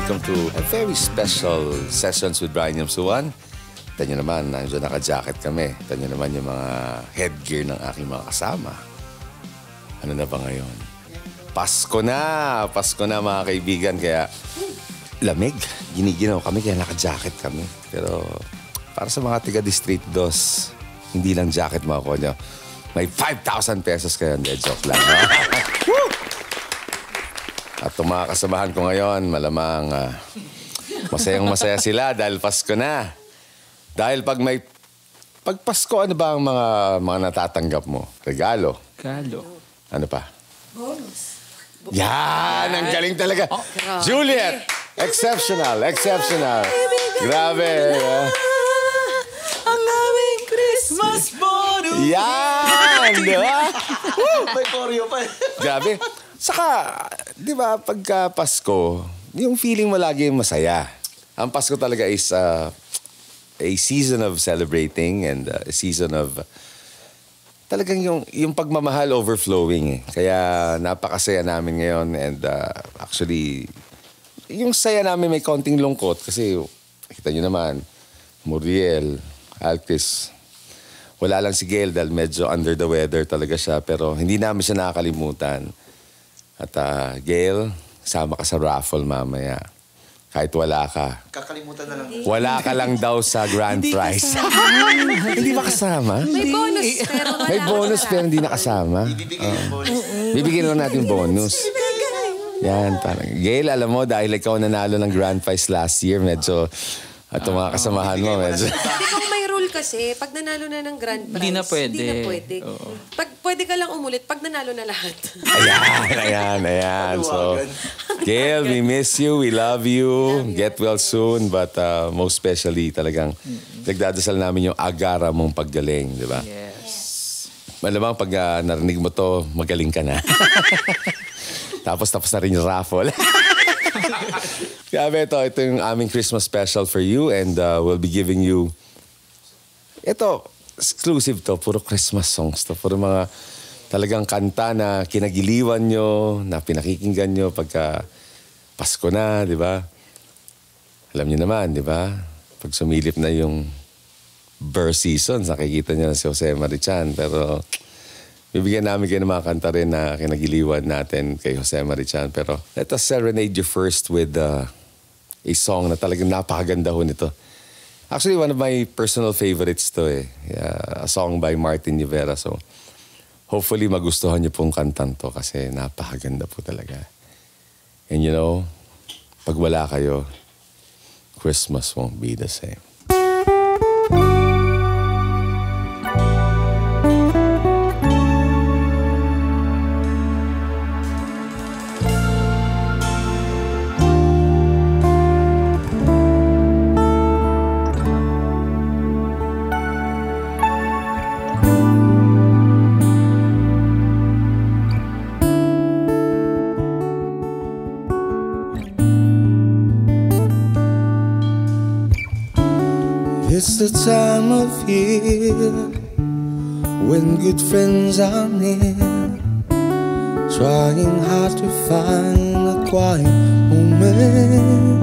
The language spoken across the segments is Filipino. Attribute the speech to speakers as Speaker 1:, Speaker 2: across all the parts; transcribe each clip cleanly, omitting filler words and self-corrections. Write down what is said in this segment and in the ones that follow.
Speaker 1: welcome to a very special Sessions with Brian Yamsuan. Ito nyo naman, nandiyan naka-jacket kami. Ito nyo naman yung mga headgear ng aking mga kasama. Ano na ba ngayon? Pasko na mga kaibigan. Kaya lamig, giniginaw kami, kaya naka-jacket kami. Pero para sa mga tiga-District 2, hindi lang jacket makukuha nyo. May 5,000 pesos kayo. Hindi, joke lang. At itong mga kasamahan ko ngayon, malamang masayang-masaya sila dahil Pasko na. Dahil pag Pasko, ano ba ang mga natatanggap mo? Regalo? Ano pa?
Speaker 2: Bonus.
Speaker 1: Yan! Ang galing talaga. Juliet! Exceptional. Grabe.
Speaker 2: Ang aming Christmas bonus.
Speaker 1: Yan! Di ba?
Speaker 3: May choreo pa.
Speaker 1: Grabe. Saka, di ba, pagka Pasko, yung feeling mo lagi masaya. Ang Pasko talaga is a season of celebrating and a season of talagang yung pagmamahal overflowing. Kaya napakasaya namin ngayon and actually, yung saya namin may konting lungkot kasi kita nyo naman, Muriel, Alquis, wala lang si Gail dahil medyo under the weather talaga siya pero hindi namin siya nakakalimutan. At Gail, sama ka sa raffle mamaya. Kahit wala ka.
Speaker 3: Kakalimutan na lang.
Speaker 1: Wala ka lang daw sa grand prize. Hindi ba kasama?
Speaker 2: May bonus pero wala.
Speaker 1: May bonus pero hindi nakasama.
Speaker 3: Ibibigay yung bonus.
Speaker 1: Bibigyan lang natin bonus. Yan, parang. Gail, alam mo, dahil ikaw nanalo ng grand prize last year, medyo, at mga kasamahan mo, medyo.
Speaker 2: Hindi kung may rule kasi, pag nanalo na ng grand prize,
Speaker 4: Hindi na pwede.
Speaker 2: Pag pwede ka lang umulit, pag nanalo na lahat.
Speaker 1: Ayan. So, Gail, we miss you, we love you, get well soon, but most especially talagang nagdadasal namin yung agara mong paggaling, di ba?
Speaker 4: Yes.
Speaker 1: Malamang pag narinig mo to, magaling ka na. Tapos na rin yung raffle. Kaya ito yung aming Christmas special for you and we'll be giving you ito, exclusive to, puro Christmas songs to. Puro mga talagang kanta na kinagiliwan nyo, na pinakikinggan nyo pagka Pasko na, di ba? Alam nyo naman, di ba? Pag sumilip na yung birth season, nakikita nyo na si Jose Marichan. Pero bibigyan namin kayo ng mga kanta rin na kinagiliwan natin kay Jose Marichan. Pero let us serenade you first with a song na talagang napakaganda ho nito. Actually, one of my personal favorites to eh. A song by Martin Rivera. So, hopefully magustuhan niyo pong kantang to kasi napakaganda po talaga. And you know, pag wala kayo, Christmas won't be the same.
Speaker 5: It's the time of year when good friends are near, trying hard to find a quiet moment,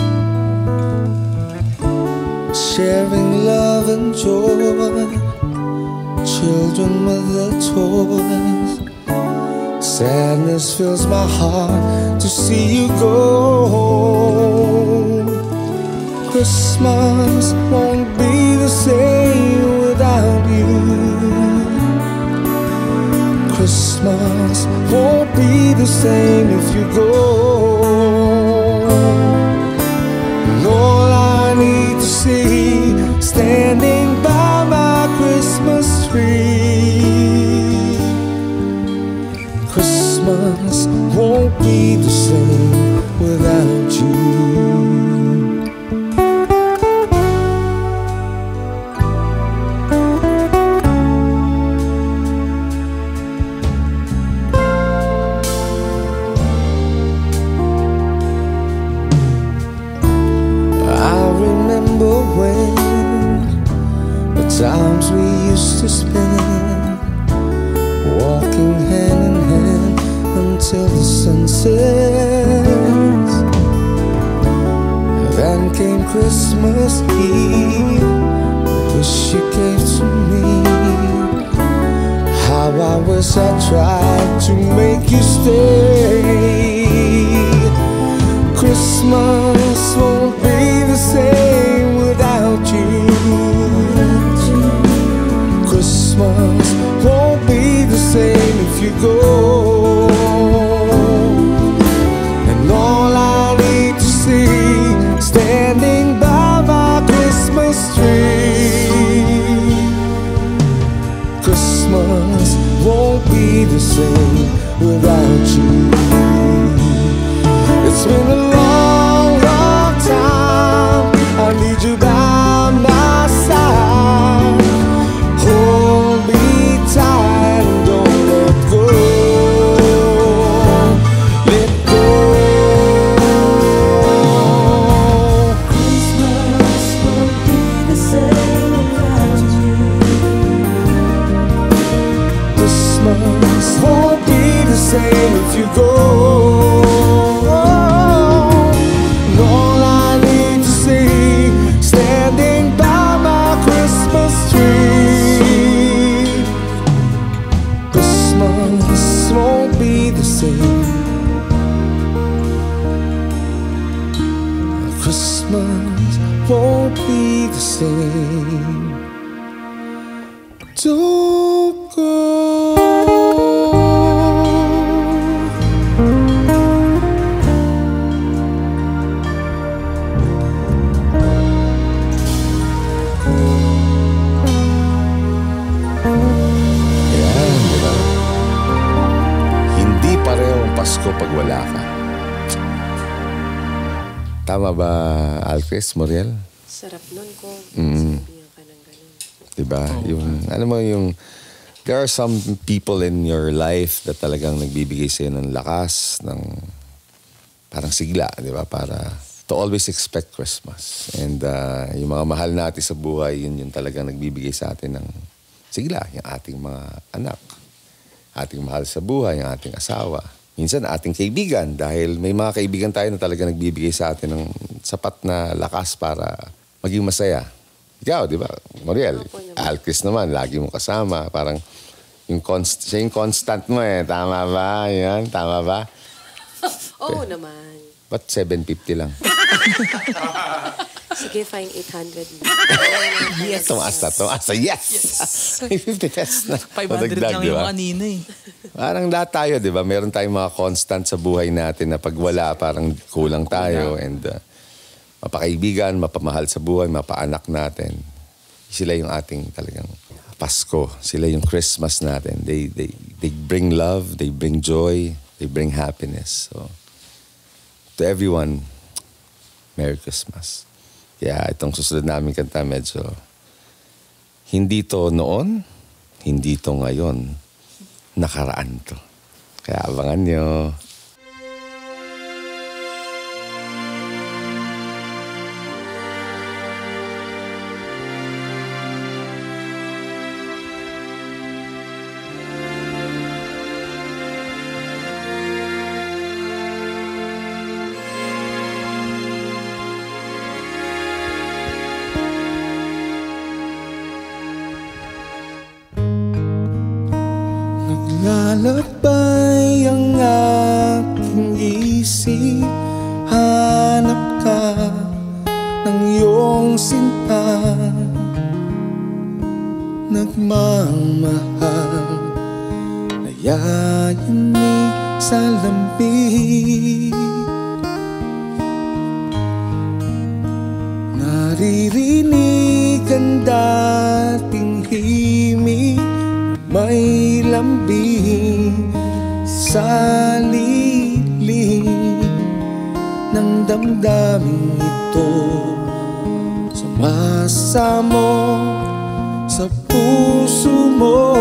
Speaker 5: sharing love and joy, children with their toys. Sadness fills my heart to see you go. Christmas won't be the same without you. Christmas won't be the same if you go. And all I need to see standing by my Christmas tree. Christmas won't be the same without you. Times we used to spend walking hand in hand until the sun sets. Christmas Eve, wish you gave to me. How I wish I tried to make you stay. Christmas won't be the same without you. Christmas won't be the same if you go. And all I need to see, standing by my Christmas tree. Christmas won't be the same without you. It's been a long, long time. I need you by my side. Hold me tight and don't let go. Let go.
Speaker 6: Christmas won't be the same without you.
Speaker 5: Christmas won't be the same if you go. And all I need to see, standing by my Christmas tree. Christmas won't be the same. Christmas won't be the same. Don't go. Yan, di ba? Hindi pareho ang Pasko pag wala ka. Tama ba, Alcris, Moriel?
Speaker 2: Sarap nun ko. Sabihan ka ng ganun.
Speaker 5: Diba? Yung, alam mo yung, there are some people in your life that talagang nagbibigay sa'yo ng lakas, ng parang sigla, di ba? Para to always expect Christmas. And yung mga mahal natin sa buhay, yun yung talagang nagbibigay sa atin ng sigla, yung ating mga anak, ating mahal sa buhay, yung ating asawa. Minsan ating kaibigan, dahil may mga kaibigan tayo na talaga nagbibigay sa atin ng sapat na lakas para maging masaya. Ikaw, di ba, Moriel? Alcris naman, lagi mong kasama. Parang siya yung constant mo eh. Tama ba? Yan, tama ba?
Speaker 2: Oo naman.
Speaker 5: Ba't 750 lang?
Speaker 2: Sige, fine, 800.
Speaker 5: Yes! Tumaas na, tumaas na. Yes! May 50 pesos na.
Speaker 4: 500 lang
Speaker 5: di
Speaker 4: yung
Speaker 5: ba?
Speaker 4: kanina eh.
Speaker 5: Parang lahat tayo, di ba? Meron tayong mga constant sa buhay natin na pag wala, parang kulang tayo. And mapakaibigan, mapamahal sa buhay, mapaanak natin. Sila yung ating talagang Pasko. Sila yung Christmas natin. They bring love, they bring joy, they bring happiness. So, to everyone, Merry Christmas. Kaya itong susunod namin kanta medyo hindi to noon, hindi to ngayon, nakaraan to. Kaya abangan nyo. Lalakbay ang aking isip, hanap ka ng iyong sinta, nagmamahal, nayayanig sa lamig. Naririnig ang dating himig, may lambing sa lilim ng damdaming ito. Sumasa mo sa puso mo.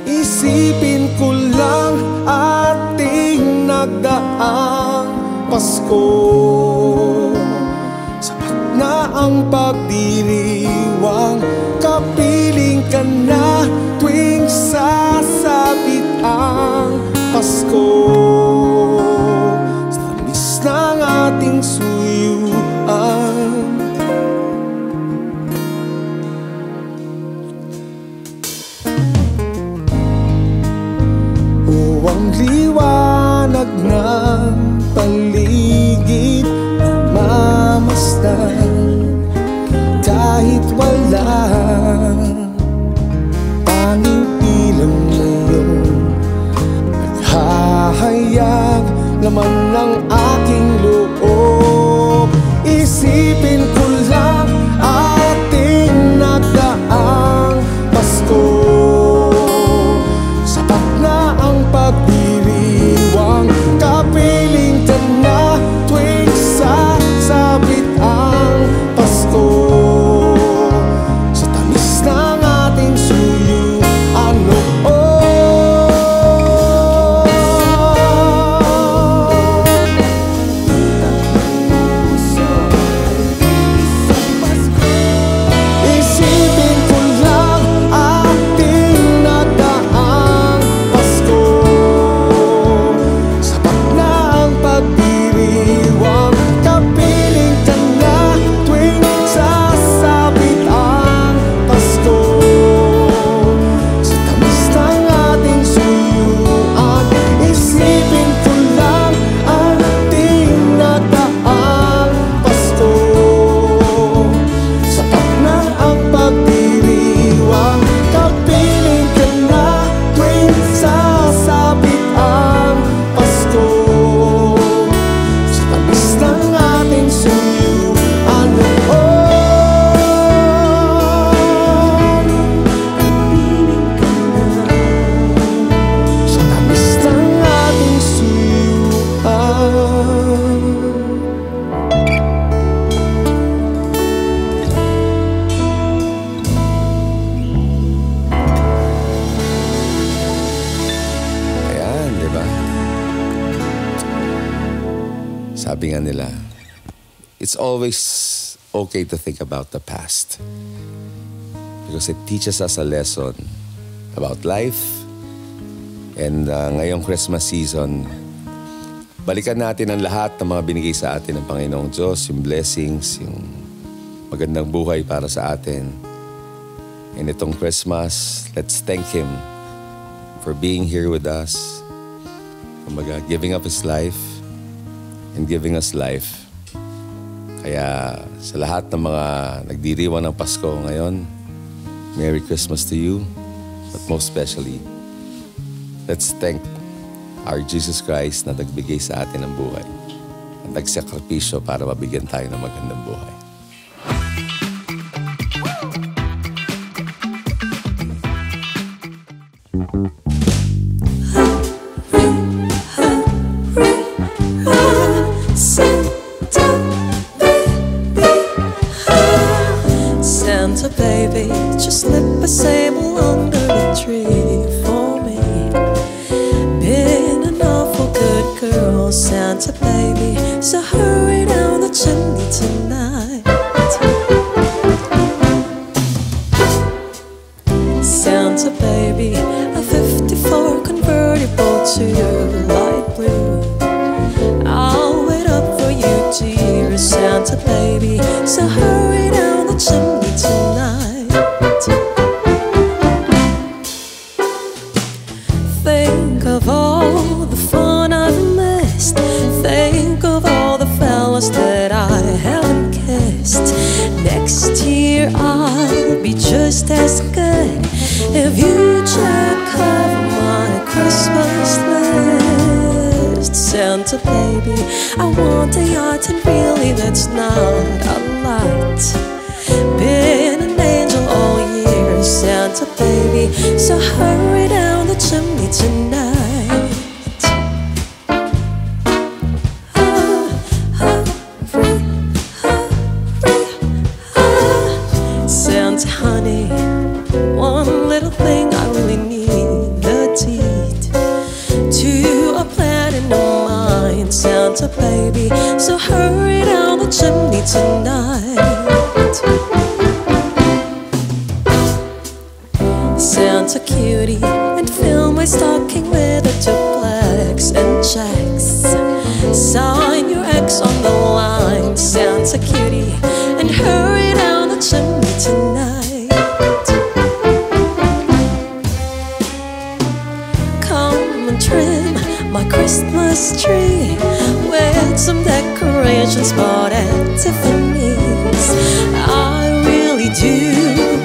Speaker 5: Isipin ko lang ating nagdaang Pasko. Na ang pagdiriwang, kapiling ka na tuwing sasapit ang Pasko. Sa tamis laman ng aking loob. Isipin ko lang ating nagdaang Pasko. Sapat na ang pagdiriwang, kapiling ka na tuwing sasabit ang Pasko. Sa tamis ng ating suyuan noon. Isipin ko lang ating nagdaang Pasko. Sapat na ang pagdiriwang, kapiling ka na tuwing sasabit ang Pasko. Sa tamis ng ating suyuan, isipin ko lang ating nagdaang Pasko. Sapat na ang pagdiriwang, kapiling ka na tuwing sasabit ang Pasko. Sa tamis ng ating suyuan noon. Sa tamis ng ating suyuan. Ayan, di ba? Sabi nga nila, it's always okay to think about the past because it teaches us a lesson about life. And ngayong Christmas season, balikan natin ang lahat ng mga binigay sa atin ng Panginoong Diyos, yung blessings, yung magandang buhay para sa atin. And itong Christmas, let's thank Him for being here with us, kumbaga, giving up His life and giving us life. Kaya sa lahat ng mga nagdiriwang ng Pasko ngayon, Merry Christmas to you. But most especially, let's thank our Jesus Christ na nagbigay sa atin ng buhay at nagsakripisyo para mabigyan tayo ng magandang buhay.
Speaker 6: Santa baby, just slip a sable under the tree for me. Been an awful good girl, Santa baby, so hurry down the chimney tonight. Santa baby, a 54 convertible to light blue. I'll wait up for you, dear Santa baby, so hurry down the chimney tonight. Think of all the fun I've missed. Think of all the fellas that I haven't kissed. Next year I'll be just as good if you check off my Christmas list. Santa baby, I want a yacht, and really that's not a lot. Been an angel all year, Santa baby, so hurry down the chimney tonight. Santa honey, one little thing I really need, the deed to a platinum mine, Santa baby, so hurry down the chimney tonight. Santa cutie, and fill my stocking with a duplex and checks. Sign your ex on the line, Santa cutie, and hurry down the chimney tonight. Come and trim my Christmas tree with some decorations bought at Tiffany's. I really do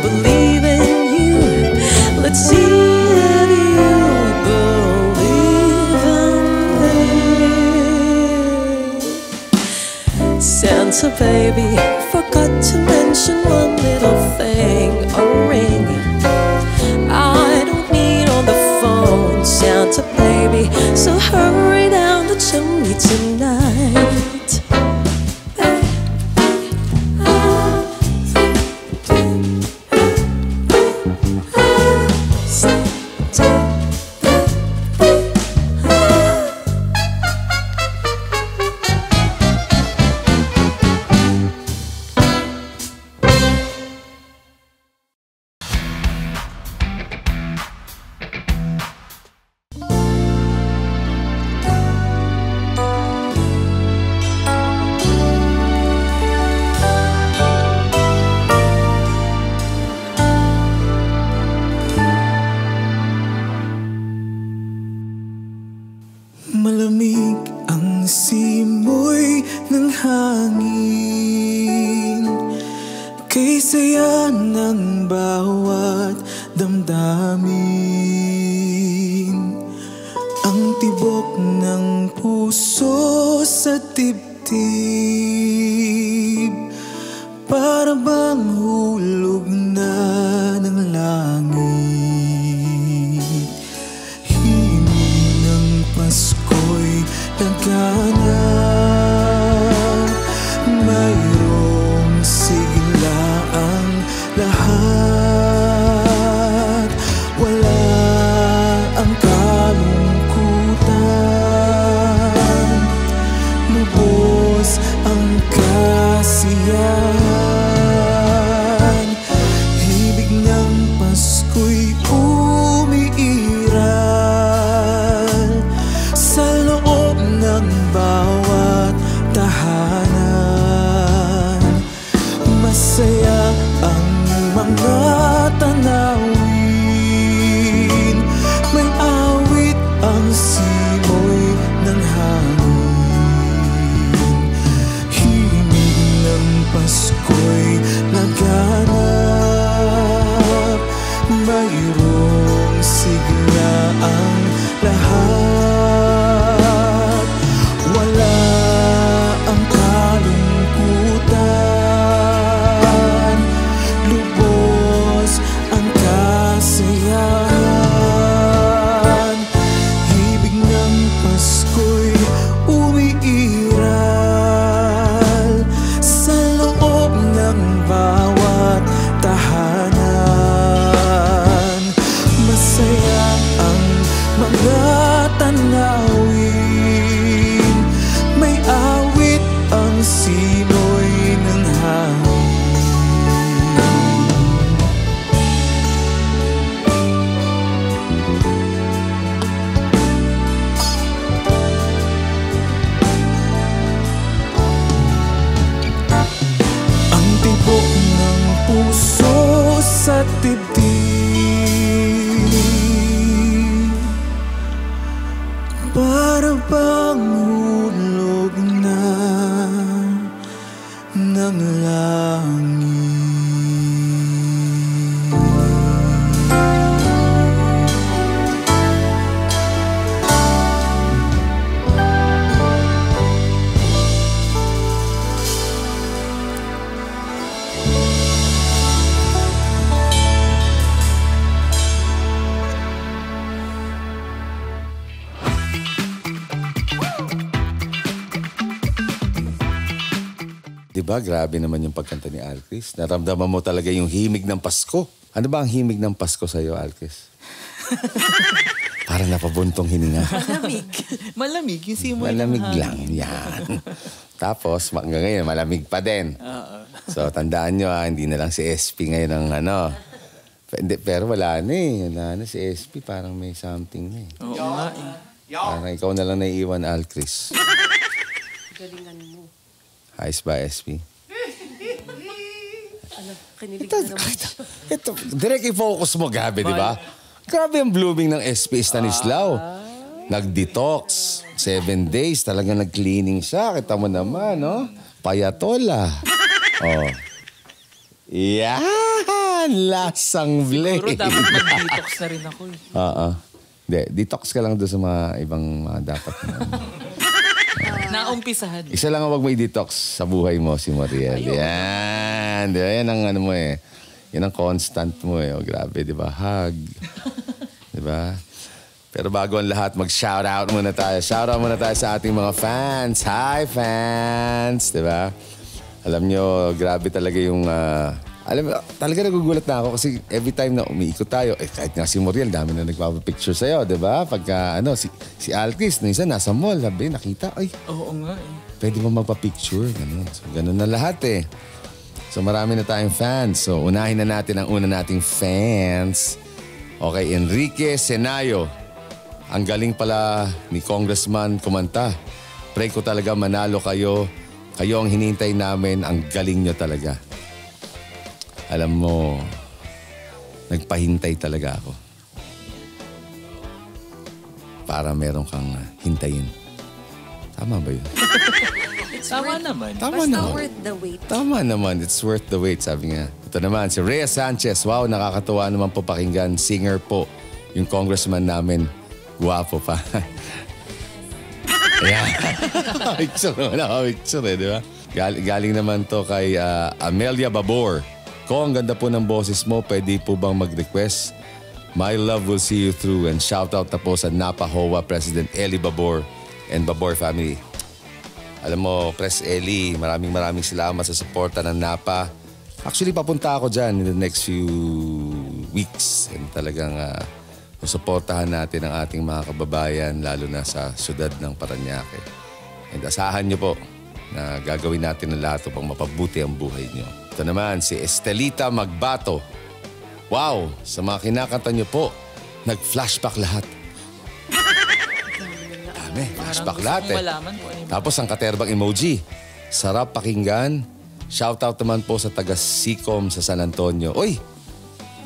Speaker 6: believe in you. Let's see if you believe in me. Santa baby, forgot to mention one little thing, a ring. I don't need on the phone, Santa baby, so hurry down the chimney tonight.
Speaker 7: Malamig ang simoy ng hangin, kay saya ng bawat damdamin. Ang tibok ng puso sa dibdib, para bang hulog na ng langit. Himig ng Pasko'y nagana, mayroong sigla ang lahat. Wala ang kalungkutan, lubos ang kasiyahan. Hibig ng Pasko'y umiiral sa loob ng bawat tahanan. Masaya ang mga tanawin, may awit ang simoy ng hangin. Himig ng Pasko'y laganap, mayroong sigla ang lahat. Wala ang kalungkutan, lubos ang kasiyahan. Hibig ng Pasko'y umiiral sa loob ng bawat tahanan. Masaya ang mga tanawin, may awit ang simoy ng hangin. Ang tibok ng puso sa dibdib, para bang hulog na ng langit.
Speaker 5: Diba, grabe naman yung pagkanta ni Alcris. Naramdaman mo talaga yung himig ng Pasko. Ano ba ang himig ng Pasko sa'yo, Alcris? Para napabuntong hininga.
Speaker 7: Malamig. Malamig yung simoy ng
Speaker 5: Malamig
Speaker 7: hangin.
Speaker 5: lang, yan. Tapos, hanggang ngayon, malamig pa din. So, tandaan nyo hindi na lang si SP ngayon ang ano. Pero wala na eh. Wala na si SP, parang may something na eh.
Speaker 7: Oo nga eh.
Speaker 5: Parang ikaw na lang naiiwan, Alcris.
Speaker 2: Galingan mo.
Speaker 5: Ayos ba, SP?
Speaker 2: Kinilig na naman siya.
Speaker 5: Ito, direct i-focus mo, Gabi, di ba? Grabe ang blooming ng SP Stanislao. Nag-detox. 7 days. Talagang nag-cleaning siya. Kita mo naman, no? Payatola. Oh. Yan! Lasang
Speaker 7: Siguro
Speaker 5: blade.
Speaker 7: dapat mag-detox na rin ako eh.
Speaker 5: Oo. Hindi, detox ka lang doon sa mga ibang mga dapat na.
Speaker 7: Naumpisahan.
Speaker 5: Isa lang ang wag mo i-detox sa buhay mo, si Mariel. Yan. Di ba? Yan ang ano mo eh. Yan ang constant mo eh. Oh, grabe, di ba? Hug. Di ba? Pero bago ang lahat, mag-shoutout muna tayo. Shoutout muna tayo sa ating mga fans. Hi, fans! Di ba? Alam nyo, grabe talaga yung... talaga nagugulat na ako kasi every time na umiikot tayo, kahit nga si Moriel, dami na nagpapapicture sa'yo, di ba? Pagka, si Altis, na isa nasa mall, sabi, nakita, ay,
Speaker 7: Oo nga eh.
Speaker 5: pwede mo magpa-picture. Ganun. So, ganun na lahat eh. So, marami na tayong fans. So, unahin na natin ang una nating fans. Okay, Enrique Senayo. Ang galing pala ni Congressman kumanta. Pray ko talaga manalo kayo. Kayo ang hinintay namin. Ang galing nyo talaga. Alam mo, nagpahintay talaga ako. Para meron kang hintayin. Tama ba yun?
Speaker 7: Tama naman.
Speaker 5: Tama
Speaker 4: Basta
Speaker 5: naman.
Speaker 4: worth the wait.
Speaker 5: Tama naman. It's worth the wait, sabi nga. Ito naman, si Rhea Sanchez. Wow, nakakatuwa naman po pakinggan. Singer po. Yung congressman namin. Guwapo pa. Ayan. Picture naman ako. Picture eh, di ba? Galing naman to kay Amelia Babor. Kung ang ganda po ng boses mo, pwede po bang mag-request? My love will see you through. And shout out na po sa Napa HOA President Eli Babor and Babor family. Alam mo, Pres Eli, maraming salamat sa suporta ng Napa. Actually, papunta ako dyan in the next few weeks. And talagang susuportahan natin ang ating mga kababayan, lalo na sa syudad ng Parañaque. And asahan niyo po na gagawin natin ang lahat upang mapabuti ang buhay niyo. Ito naman, si Estelita Magbato. Wow, sa mga kinakanta niyo po, nag-flashback lahat. Dami, flashback lahat eh.
Speaker 7: Malaman kung ano yung...
Speaker 5: Tapos ang katerbang emoji. Sarap pakinggan. Shoutout naman po sa taga-Sicom sa San Antonio. Uy,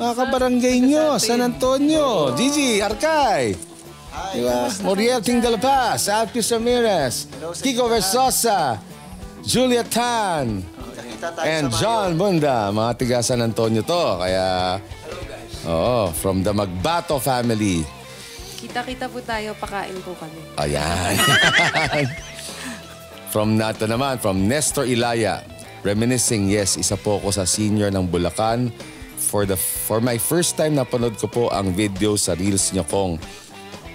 Speaker 5: mga kabarangay nyo, San Antonio. Gigi, Arkay. Diba? Moriel Ting de la Paz, Alpis Ramirez, Kiko Versosa, Julia Tan, and John Bunda. Mga tiga San Antonio to. Kaya, from the Magbato family.
Speaker 2: Kita-kita po tayo, pakain po kami.
Speaker 5: Ayan. From nato naman, from Nestor Ilaya. Reminiscing, yes, isa po ako sa senior ng Bulacan. For my first time napanood ko po ang video sa Reels niyo kong.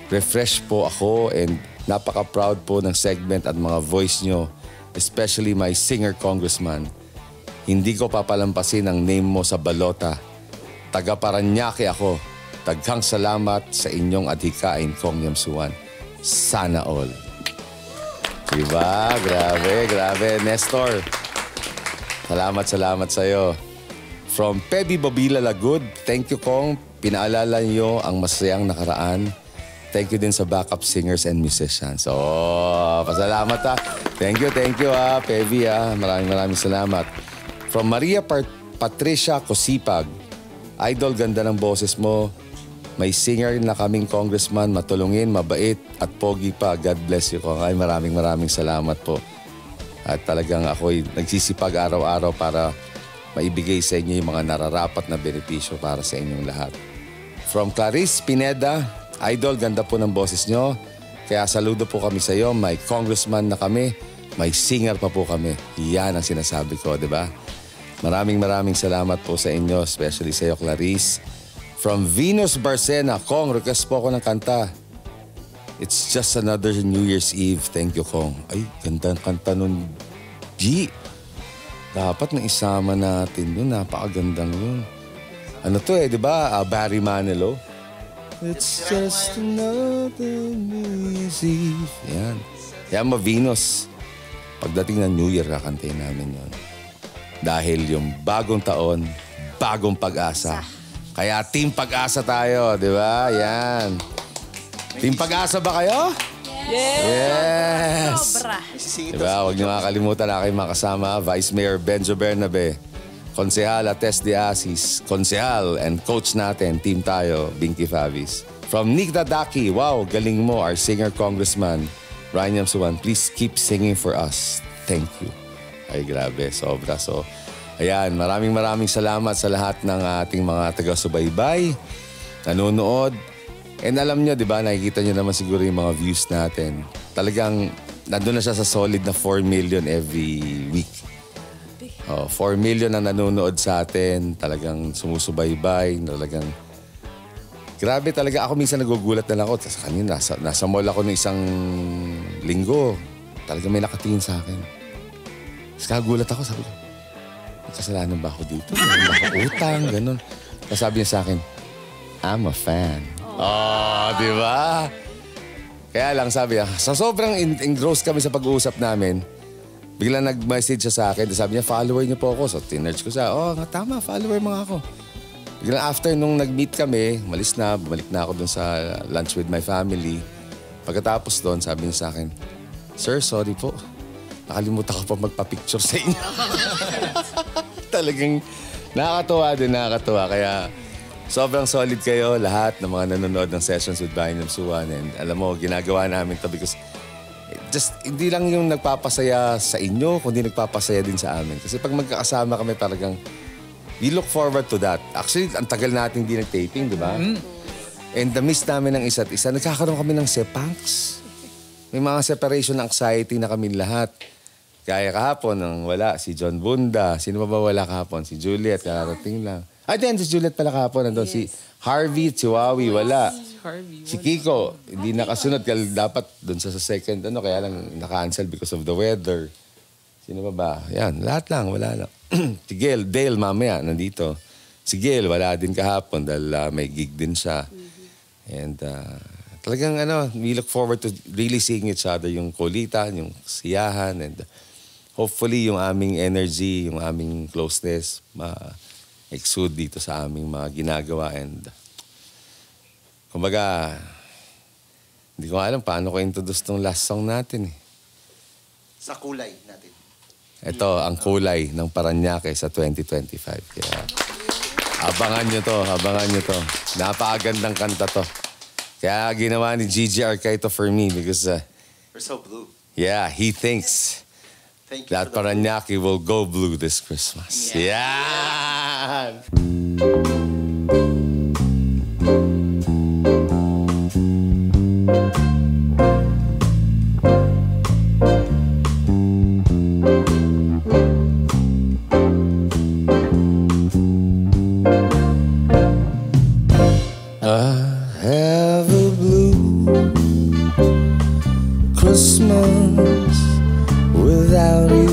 Speaker 5: Refresh po ako and napaka-proud po ng segment at mga voice niyo. Especially my singer congressman. Hindi ko papalampasin ang name mo sa balota. Taga Parañaque ako. Taghang salamat sa inyong adhikain, Kong Yamsuan. Sana all. Diba? Grabe. Nestor. Salamat sa'yo. From Pebi Babila Lagud, thank you, Kong. Pinaalala niyo ang masayang nakaraan. Thank you din sa backup singers and musicians. Pasalamat ha. Thank you Pebi ha. Maraming salamat. From Maria Patricia Cosipag. Idol, ganda ng boses mo. May singer na kaming congressman, matulungin, mabait at pogi pa. God bless you, Kong. Ay, maraming salamat po. At talagang ako'y nagsisipag araw-araw para maibigay sa inyo yung mga nararapat na benepisyo para sa inyong lahat. From Clarice Pineda, Idol, ganda po ng boses nyo. Kaya saludo po kami sa iyo. May congressman na kami, may singer pa po kami. Yan ang sinasabi ko, di ba? Maraming salamat po sa inyo, especially sa iyo, Clarice. From Venus Barcena, Kong, request po ako ng kanta. It's just another New Year's Eve. Thank you, Kong. Ay, ganda ng kanta nun. G. Dapat na isama natin yun. Napakagandang yun. Ano to di ba? Barry Manilow. It's just another New Year's Eve. Yan. Yan mo, Venus. Pagdating ng New Year, kakantayin namin yun. Dahil yung bagong taon, bagong pag-asa. Kaya Team Pag-asa tayo, di ba? Yan. Team Pag-asa ba kayo? Yes!
Speaker 2: Sobra.
Speaker 5: Diba? Huwag niyo makakalimutan na kayong makasama. Vice Mayor Benjo Bernabe, Konsehal Ates de Asis, Konsehal and coach natin, team tayo, Binky Favis. From Nick Dadaki, wow, galing mo, our singer congressman, Ryan Yamsuan, please keep singing for us. Thank you. Ay, grabe, sobra. So, ayan, maraming salamat sa lahat ng ating mga taga-subaybay, nanonood. And alam nyo, di ba, nakikita nyo naman siguro yung mga views natin. Talagang
Speaker 1: nandun na siya sa solid na 4 million every week. 4 million ang nanonood sa atin, talagang sumusubaybay, talagang... Grabe talaga, ako minsan nagugulat na lang ako. Sa kanina, nasa mall ako ng isang linggo. Talagang may nakatingin sa akin. Tapos kagulat ako, sabi ko, kasalanan ba ako dito? Meron ba ako utang? Ganun. Tapos sabi niya sa akin, I'm a fan. Di ba? Kaya lang sabi niya, sa sobrang engrossed kami sa pag-uusap namin, biglang nag-message siya sa akin. Sabi niya, follower niyo po ako. So, tinerge ko siya. Tama, follower mga ako. Biglang after nung nag-meet kami, bumalik na ako dun sa lunch with my family. Pagkatapos doon, sabi niya sa akin, Sir, sorry po. Nakalimutan ko pa magpa-picture sa inyo. Talagang nakakatuwa. Kaya sobrang solid kayo lahat ng mga nanonood ng Sessions with Brian Suwan. And alam mo, ginagawa namin to because hindi lang yung nagpapasaya sa inyo, kundi nagpapasaya din sa amin. Kasi pag magkakasama kami talagang we look forward to that. Actually, ang tagal natin hindi nag-taping, di ba? And the-miss namin ng isa't isa. Nagkakaroon kami ng sepangs. May mga separation anxiety na kami lahat. Kaya kahapon, nang wala, si John Bunda. Sino ba wala kahapon? Si Juliet, karating lang. Then, si Juliet pala kahapon. Nandun si Harvey, si Wawi, wala. Si Kiko, hindi nakasunod. Kaya dapat doon sa second, kaya lang na-cancel because of the weather. Sino ba? Yan, lahat lang, wala lang. Si Gail, Dale, mamaya, nandito. Si Gail, wala din kahapon dahil may gig din siya. And talagang we look forward to really seeing each other, yung kulitan, yung siyahan, and hopefully yung aming energy, yung aming closeness, ma-exude dito sa aming mga ginagawa. And kumbaga, hindi ko alam paano ko introduce tong last song natin eh.
Speaker 3: Sa kulay natin.
Speaker 1: Ito, ang kulay ng Parañaque sa 2025. Kaya abangan nyo to. Napakagandang kanta to. Kaya ginawa ni Gigi Arcaito for me because
Speaker 3: We're so blue.
Speaker 1: yeah, he thinks
Speaker 3: Thank you
Speaker 1: that
Speaker 3: for the
Speaker 1: Parañaque will go blue this Christmas. Yeah!
Speaker 5: Christmas without you.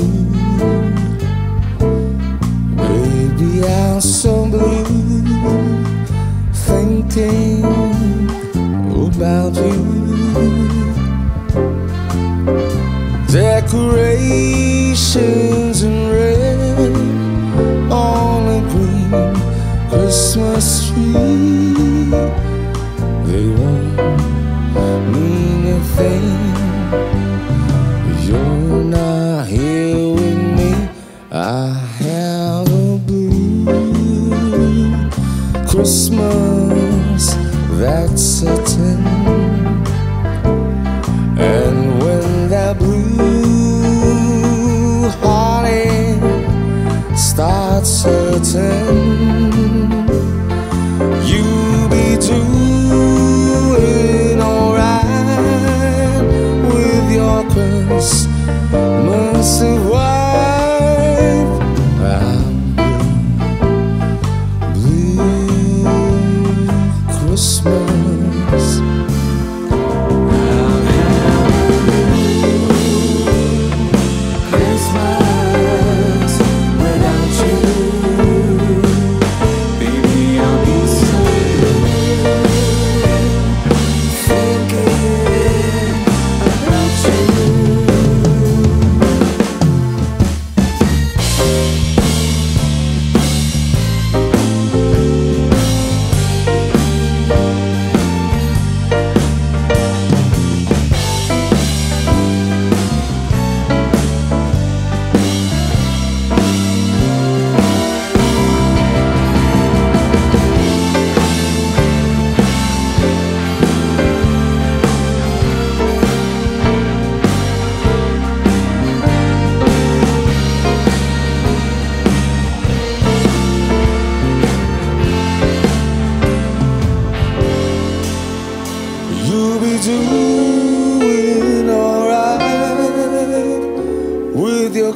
Speaker 5: Baby, I'm so blue, thinking about you. Decorations in red on a green Christmas tree. They won't mean a thing. You're not here with me. I have a blue Christmas, that's certain. And when that blue heartache starts hurting, you'll be doing alright with your Christmas wife. I'm blue Christmas. Christmas without you, baby, I'll be so thinking about you.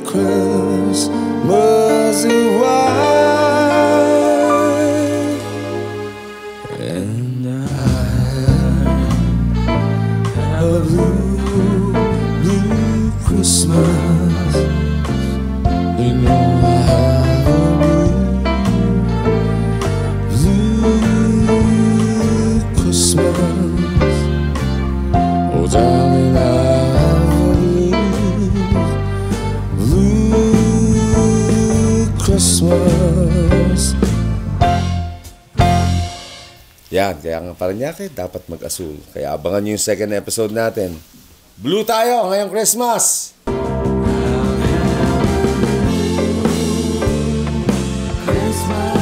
Speaker 1: Christmas white, and I have a blue, blue Christmas. You know I have a blue Christmas. Oh, darling, I have a blue Christmas. Yan, kaya nga Paranaque, dapat mag-asul. Kaya abangan nyo yung second episode natin. Blue tayo ngayong Christmas!
Speaker 6: Christmas.